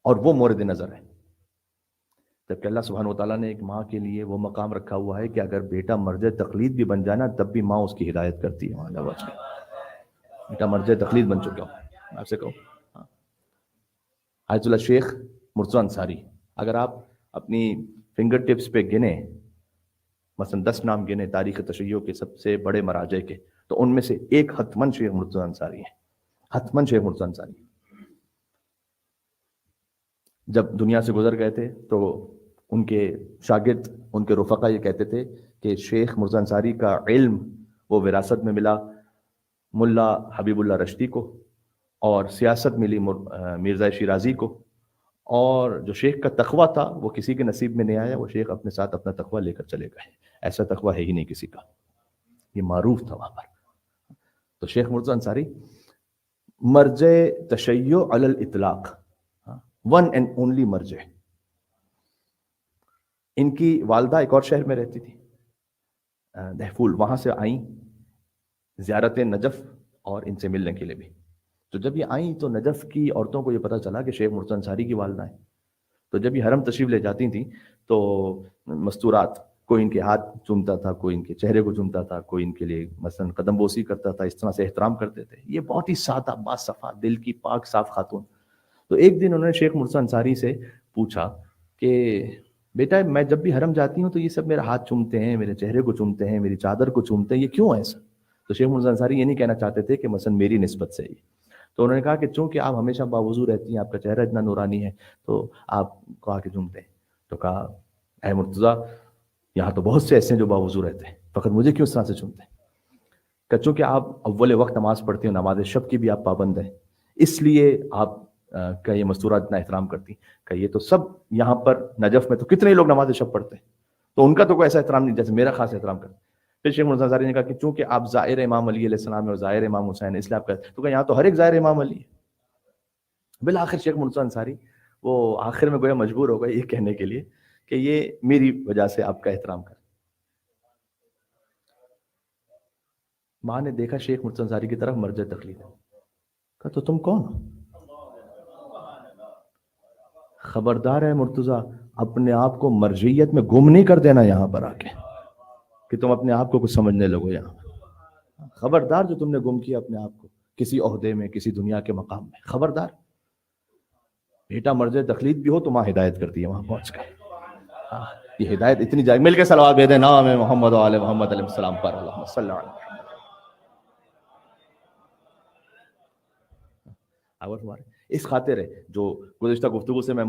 اور وہ مورد نظر ہے. جبکہ اللہ سبحانہ وتعالیٰ نے ایک ماں کے لیے وہ مقام رکھا ہوا ہے کہ اگر بیٹا مرجع تقلید بھی بن جانا تب بھی ماں اس کی ہدایت کرتی ہے. بیٹا مرجع تقلید بن چکا ہوں. آپ سے کہوں آیت اللہ شیخ مرتضی انصاری، اگر آپ اپنی فنگر ٹپس پہ گنیں، مثلا 10 نام گنے تاریخ تشیع کے سب سے بڑے مراجع کے، تو ان میں سے ایک حتمن شیخ مرتضی انصاری ہے. حتمن شیخ مرتضی انصاری جب دنیا سے گزر گئے تھے تو ان کے شاگرد، ان کے رفقا یہ کہتے تھے کہ شیخ مرتضی انصاری کا علم وہ وراثت میں ملا ملا حبیب اللہ رشدی کو، اور سیاست ملی مرزا شیرازی کو، اور جو شیخ کا تقویٰ تھا وہ کسی کے نصیب میں نہیں آیا. وہ شیخ اپنے ساتھ اپنا تقویٰ لے کر چلے گئے. ایسا تقویٰ ہے ہی نہیں کسی کا، یہ معروف تھا وہاں پر. تو شیخ مرتضی انصاری مرجع تشیع علی الاطلاق، ون اینڈ اونلی مرجع. ان کی والدہ ایک اور شہر میں رہتی تھی، دہفول، وہاں سے آئیں زیارت نجف اور ان سے ملنے کے لیے بھی. تو جب یہ آئیں تو نجف کی عورتوں کو یہ پتہ چلا کہ شیخ مرتضی انصاری کی والدہ ہیں. تو جب یہ حرم تشریف لے جاتی تھیں تو مستورات، کوئی ان کے ہاتھ چومتا تھا، کوئی ان کے چہرے کو چومتا تھا، کوئی ان کے لیے مثلا قدم بوسی کرتا تھا، اس طرح سے احترام کرتے تھے. یہ بہت ہی سادہ، باصفا دل کی پاک صاف خاتون. تو ایک دن انہوں نے شیخ مرتضی انصاری سے پوچھا کہ بیٹا میں جب بھی حرم جاتی ہوں تو یہ سب میرا ہاتھ چومتے ہیں، میرے چہرے کو چومتے ہیں، میری چادر کو چومتے ہیں، یہ کیوں ہے ایسا؟ تو شیخ مرتضی انصاری یہ نہیں کہنا چاہتے تھے کہ مثلا میری نسبت سے ہی. تو انہوں نے کہا کہ چونکہ آپ ہمیشہ باوضو رہتی ہیں، آپ کا چہرہ اتنا نورانی ہے، تو آپ کو آ کے چومتے ہیں. تو کہا اے مرتضیٰ، یہاں تو بہت سے ایسے ہیں جو باوضو رہتے ہیں، فقط مجھے کیوں اس طرح سے چومتے ہیں؟ کہ چونکہ آپ اول وقت نماز پڑھتے ہیں، نماز شب کی بھی آپ پابند ہیں، اس لیے آپ کا یہ مستورات اتنا احترام کرتی. کہ یہ تو سب یہاں پر نجف میں تو کتنے لوگ نماز شب پڑھتے ہیں، تو ان کا تو کوئی ایسا احترام نہیں جیسے میرا خاص احترام کرتے. پھر شیخ مرتضی انصاری نے کہا کہ چونکہ آپ زائر امام علی علیہ السلام اور زائر امام حسین، اس لیے آپ کہتے. تو کہ یہاں تو ہر ایک زائر امام علی ہے. بالآخر شیخ مرتضی انصاری وہ آخر میں گویا مجبور ہو گئے یہ کہنے کے لیے کہ یہ میری وجہ سے آپ کا احترام کر. ماں نے دیکھا شیخ مرتضی انصاری کی طرف مرجع تقلید، کہا تو تم کون ہو؟ خبردار ہے مرتضی، اپنے آپ کو مرجعیت میں گم نہیں کر دینا یہاں پر آ کے کہ تم اپنے آپ کو کچھ سمجھنے لگو. یہاں خبردار جو تم نے گم کیا اپنے آپ کو کسی عہدے میں، کسی دنیا کے مقام میں، خبردار. بیٹا مرجع تقلید بھی ہو تو ماں ہدایت کرتی ہے وہاں پہنچ کر. یہ ہدایت اتنی جائے. مل کے صلوات بھیجیں نام محمد و آل محمد علیہ السلام پر. اللہم صلی علی محمد. اس خاطر ہے جو گزشتہ گفتگو سے میں